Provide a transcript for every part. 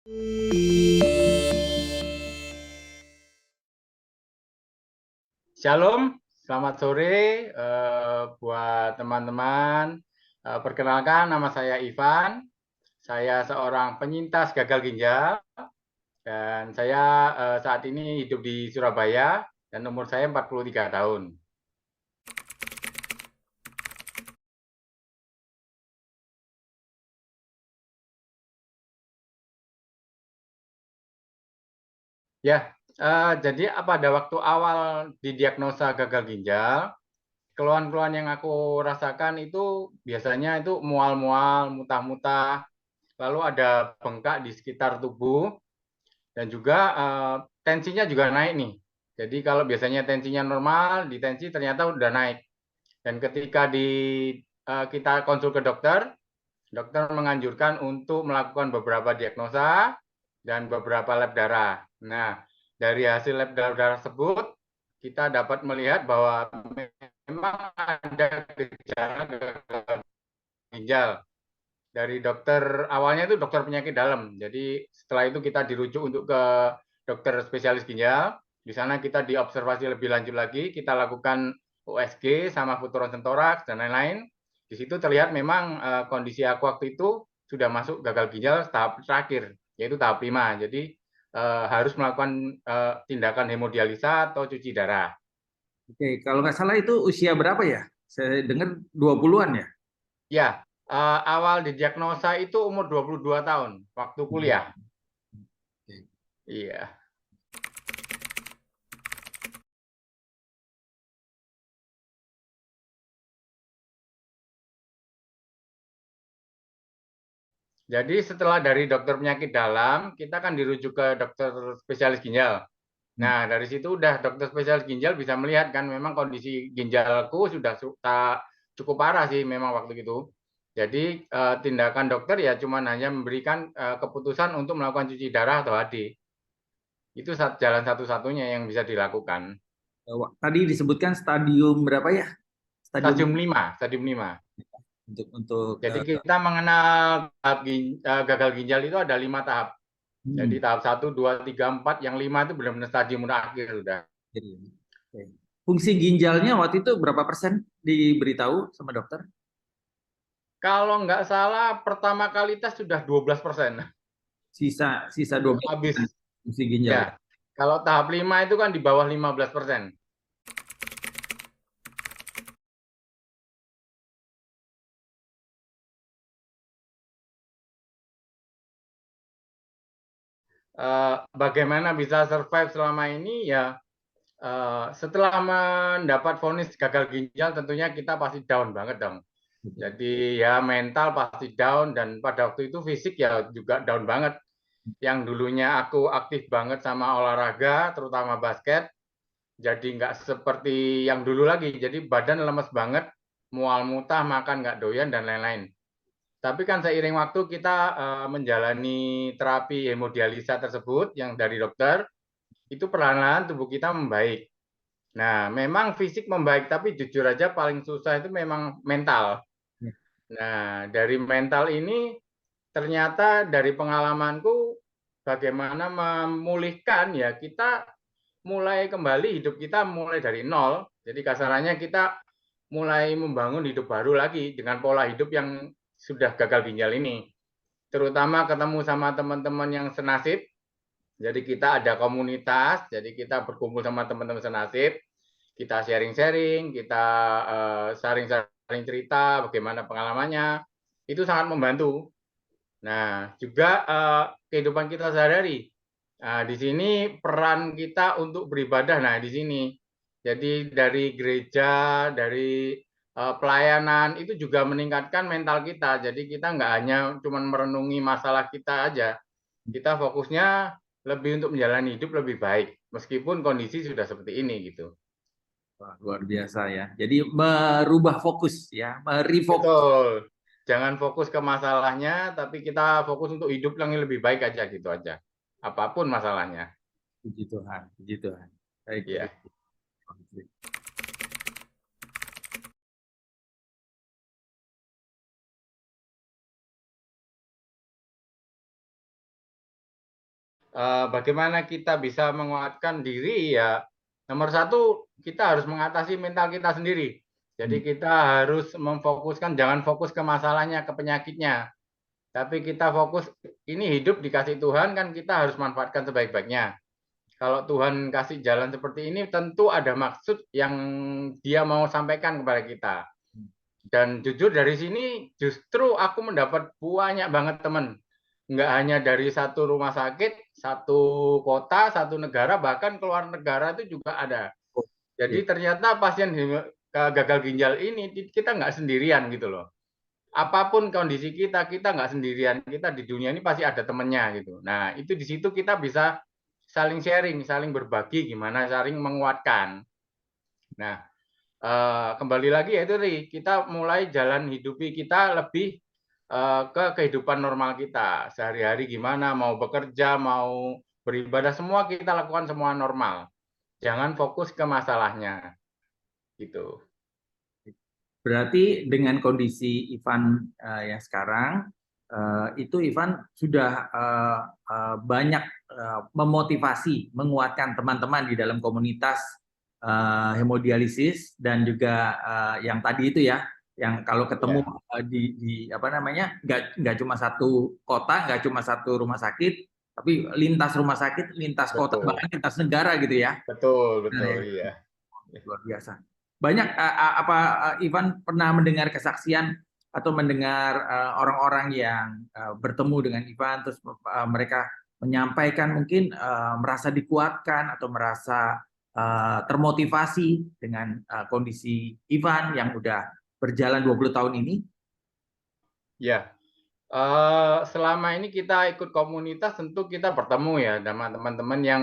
Shalom, selamat sore buat teman-teman. Perkenalkan, nama saya Ivan. Saya seorang penyintas gagal ginjal dan saya saat ini hidup di Surabaya dan umur saya 43 tahun. Ya, jadi pada waktu awal didiagnosa gagal ginjal, keluhan-keluhan yang aku rasakan itu biasanya itu mual-mual, mutah-mutah, lalu ada bengkak di sekitar tubuh, dan juga tensinya juga naik nih. Jadi kalau biasanya tensinya normal, di tensi ternyata udah naik. Dan ketika kita konsul ke dokter, dokter menganjurkan untuk melakukan beberapa diagnosa dan beberapa lab darah. Nah, dari hasil lab darah tersebut, kita dapat melihat bahwa memang ada gejala gagal ginjal. Dari dokter awalnya itu dokter penyakit dalam. Jadi setelah itu kita dirujuk untuk ke dokter spesialis ginjal. Di sana kita diobservasi lebih lanjut lagi, kita lakukan USG sama futuronsen toraks dan lain-lain. Di situ terlihat memang kondisi aku waktu itu sudah masuk gagal ginjal tahap terakhir, yaitu tahap 5. Jadi harus melakukan tindakan hemodialisa atau cuci darah. Oke, kalau nggak salah itu usia berapa ya? Saya dengar 20-an ya? Ya, awal didiagnosa itu umur 22 tahun, waktu kuliah. Oke. Iya. Jadi setelah dari dokter penyakit dalam, kita kan dirujuk ke dokter spesialis ginjal. Nah, dari situ udah dokter spesialis ginjal bisa melihat kan memang kondisi ginjalku sudah cukup parah sih memang waktu itu. Jadi tindakan dokter ya cuma hanya memberikan keputusan untuk melakukan cuci darah atau HD. Itu jalan satu-satunya yang bisa dilakukan. Tadi disebutkan stadium berapa ya? Stadium Stadium 5, stadium 5. untuk Jadi kita mengenal gagal ginjal itu ada 5 tahap. Jadi hmm, tahap 1, 2, 3, 4, yang 5 itu benar-benar stadium akhir sudah. jadi, oke. Fungsi ginjalnya waktu itu berapa persen diberitahu sama dokter? Kalau nggak salah pertama kali tes sudah 12%. Sisa 12% Habis fungsi ginjal ya. ya. Kalau tahap 5 itu kan di bawah 15%. Bagaimana bisa survive selama ini ya, setelah mendapat vonis gagal ginjal tentunya kita pasti down banget dong. Jadi ya mental pasti down dan pada waktu itu fisik ya juga down banget. Yang dulunya aku aktif banget sama olahraga, terutama basket, jadi nggak seperti yang dulu lagi. Jadi badan lemes banget, mual muntah, makan nggak doyan dan lain-lain. Tapi kan seiring waktu kita menjalani terapi hemodialisa tersebut yang dari dokter, itu perlahan-lahan tubuh kita membaik. Nah, memang fisik membaik, tapi jujur aja paling susah itu memang mental. Nah, dari mental ini ternyata dari pengalamanku bagaimana memulihkan ya kita mulai kembali hidup kita mulai dari nol. Jadi kasarannya kita mulai membangun hidup baru lagi dengan pola hidup yang sudah gagal ginjal ini. Terutama ketemu sama teman-teman yang senasib. Jadi kita ada komunitas, jadi kita berkumpul sama teman-teman senasib, kita sharing-sharing, kita saling cerita bagaimana pengalamannya. Itu sangat membantu. Nah, juga kehidupan kita sehari-hari. Nah, di sini peran kita untuk beribadah. Nah, di sini. Jadi dari gereja, dari pelayanan itu juga meningkatkan mental kita. Jadi kita nggak hanya cuma merenungi masalah kita aja. Kita fokusnya lebih untuk menjalani hidup lebih baik, meskipun kondisi sudah seperti ini gitu. Wah, luar biasa ya. Jadi merubah fokus ya, merefocus. Betul. Jangan fokus ke masalahnya, tapi kita fokus untuk hidup yang lebih baik aja gitu aja. Apapun masalahnya. Puji Tuhan, puji Tuhan. Baik, Iya. baik. Bagaimana kita bisa menguatkan diri ya, nomor satu kita harus mengatasi mental kita sendiri. Jadi kita harus memfokuskan, jangan fokus ke masalahnya, ke penyakitnya, tapi kita fokus ini hidup dikasih Tuhan kan kita harus manfaatkan sebaik-baiknya. Kalau Tuhan kasih jalan seperti ini tentu ada maksud yang Dia mau sampaikan kepada kita. Dan jujur dari sini justru aku mendapat banyak banget teman. Nggak hanya dari satu rumah sakit, satu kota, satu negara, bahkan keluar negara itu juga ada. Jadi Oke. ternyata pasien gagal ginjal ini kita nggak sendirian gitu loh. Apapun kondisi kita, kita nggak sendirian. Kita di dunia ini pasti ada temennya gitu. Nah itu di situ kita bisa saling sharing, saling berbagi, gimana saling menguatkan. Nah kembali lagi ya itu tadi kita mulai jalan hidupi kita lebih ke kehidupan normal kita sehari-hari gimana mau bekerja mau beribadah semua kita lakukan semua normal jangan fokus ke masalahnya gitu. Berarti dengan kondisi Ivan yang sekarang, itu Ivan sudah banyak memotivasi, menguatkan teman-teman di dalam komunitas hemodialisis dan juga yang tadi itu ya, yang kalau ketemu Ya, di apa namanya, nggak cuma satu kota, nggak cuma satu rumah sakit, tapi lintas rumah sakit, lintas kota, betul bahkan lintas negara gitu ya. betul Nah, betul ya. iya. Luar biasa. Banyak apa Ivan pernah mendengar kesaksian atau mendengar orang-orang yang bertemu dengan Ivan terus mereka menyampaikan mungkin merasa dikuatkan atau merasa termotivasi dengan kondisi Ivan yang udah berjalan 20 tahun ini. Ya, selama ini kita ikut komunitas tentu kita bertemu ya sama teman-teman yang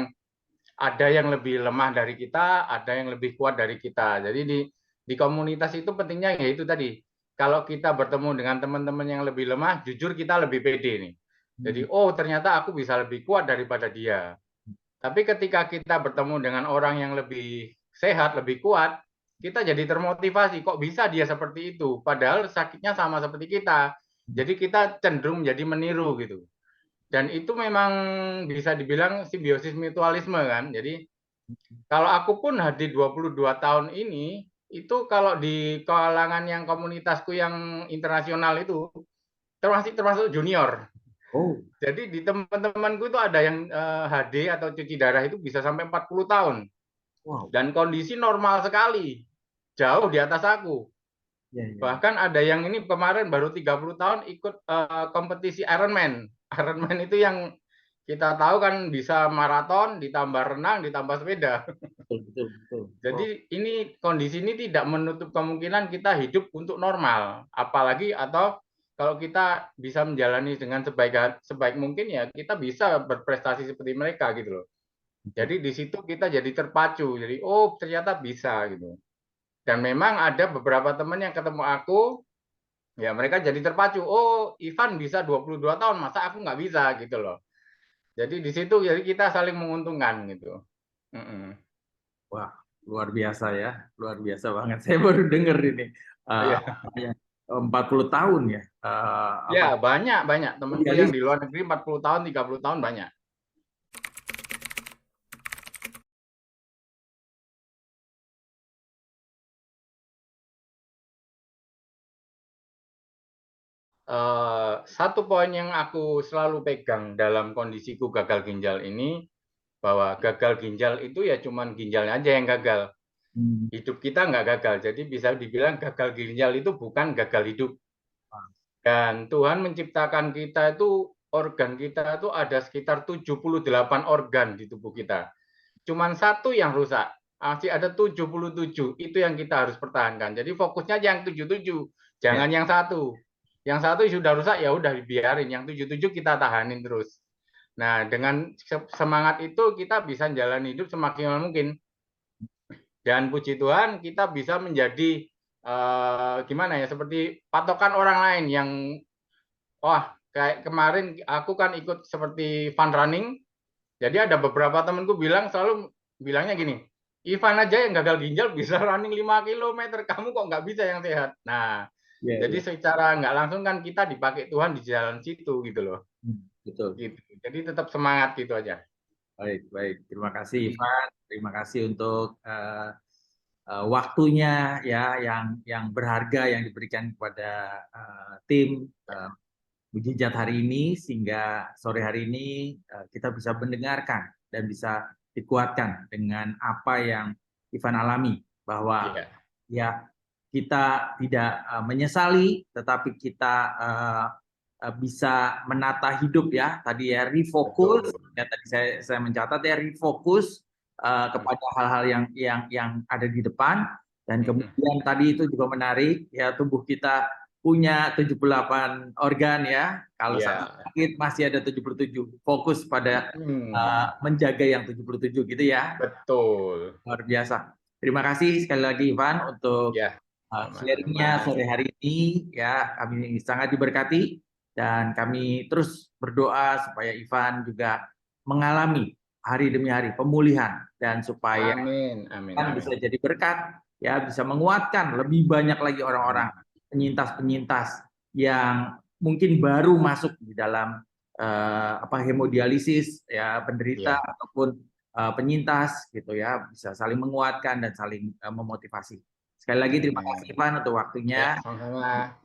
ada yang lebih lemah dari kita, ada yang lebih kuat dari kita. Jadi di komunitas itu pentingnya ya itu tadi. Kalau kita bertemu dengan teman-teman yang lebih lemah, jujur kita lebih pede nih. Jadi, oh ternyata aku bisa lebih kuat daripada dia. Tapi ketika kita bertemu dengan orang yang lebih sehat, lebih kuat, kita jadi termotivasi. Kok bisa dia seperti itu? Padahal sakitnya sama seperti kita. Jadi kita cenderung menjadi meniru gitu. Dan itu memang bisa dibilang simbiosis mutualisme kan. Jadi kalau aku pun hadir 22 tahun ini, itu kalau di kalangan yang komunitasku yang internasional itu, termasuk termasuk junior. Oh, Jadi di teman-temanku itu ada yang HD atau cuci darah itu bisa sampai 40 tahun. wow. Dan kondisi normal sekali, jauh di atas aku. Ya, ya. Bahkan ada yang ini kemarin baru 30 tahun ikut kompetisi Ironman. Ironman itu yang kita tahu kan bisa maraton, ditambah renang, ditambah sepeda. Betul, betul, betul. Wow. Jadi ini kondisi ini tidak menutup kemungkinan kita hidup untuk normal. Apalagi atau kalau kita bisa menjalani dengan sebaik sebaik mungkin ya kita bisa berprestasi seperti mereka gitu loh. Jadi di situ kita jadi terpacu. Jadi oh ternyata bisa gitu. Dan memang ada beberapa teman yang ketemu aku, ya mereka jadi terpacu. Oh Ivan bisa 22 tahun, masa aku nggak bisa gitu loh. Jadi di situ jadi kita saling menguntungkan gitu. Mm -mm. Wah, luar biasa ya, luar biasa banget. Saya baru dengar ini. Iya. Ya, 40 tahun ya. Ya, Apa banyak banyak temanku yang idealis. di luar negeri 40 tahun, 30 tahun banyak. Satu poin yang aku selalu pegang dalam kondisiku gagal ginjal ini bahwa gagal ginjal itu ya cuman ginjalnya aja yang gagal. Hmm. Hidup kita nggak gagal. Jadi bisa dibilang gagal ginjal itu bukan gagal hidup. Dan Tuhan menciptakan kita itu organ kita itu ada sekitar 78 organ di tubuh kita. Cuman satu yang rusak. Masih ada 77. Itu yang kita harus pertahankan. Jadi fokusnya aja yang 77. Ya, Jangan yang satu. Yang satu sudah rusak ya udah dibiarin. Yang 77 kita tahanin terus. Nah, dengan semangat itu kita bisa menjalani hidup semaksimal mungkin. Dan puji Tuhan kita bisa menjadi gimana ya seperti patokan orang lain yang wah kayak kemarin aku kan ikut seperti fun running. Jadi ada beberapa temanku bilang selalu bilangnya gini, Ivan aja yang gagal ginjal bisa running 5 kilometer, kamu kok nggak bisa yang sehat. Nah, ya, jadi ya. secara nggak langsung kan kita dipakai Tuhan di jalan situ gitu loh. betul. Gitu. Jadi tetap semangat gitu aja. Baik, baik. Terima kasih Ivan. Terima kasih untuk waktunya ya yang berharga yang diberikan kepada tim Mujizat hari ini sehingga sore hari ini kita bisa mendengarkan dan bisa dikuatkan dengan apa yang Ivan alami bahwa Iya. ya kita tidak menyesali tetapi kita bisa menata hidup ya tadi ya refocus Betul. ya tadi saya mencatat ya refocus kepada hal-hal yang ada di depan dan kemudian tadi itu juga menarik ya tubuh kita punya 78 organ ya kalau satu Iya. sakit masih ada 77 fokus pada menjaga yang 77 gitu ya Betul. luar biasa. Terima kasih sekali lagi Ivan untuk Ya, sharingnya sama-sama. sore hari ini ya kami sangat diberkati dan kami terus berdoa supaya Ivan juga mengalami hari demi hari pemulihan dan supaya Amin, amin, Ivan amin. bisa jadi berkat ya bisa menguatkan lebih banyak lagi orang-orang Amin. penyintas-penyintas yang mungkin baru masuk di dalam hemodialisis ya penderita Ya. ataupun penyintas gitu ya bisa saling menguatkan dan saling memotivasi. Sekali lagi terima kasih Amin. Ivan untuk Ya, waktunya. sama-sama.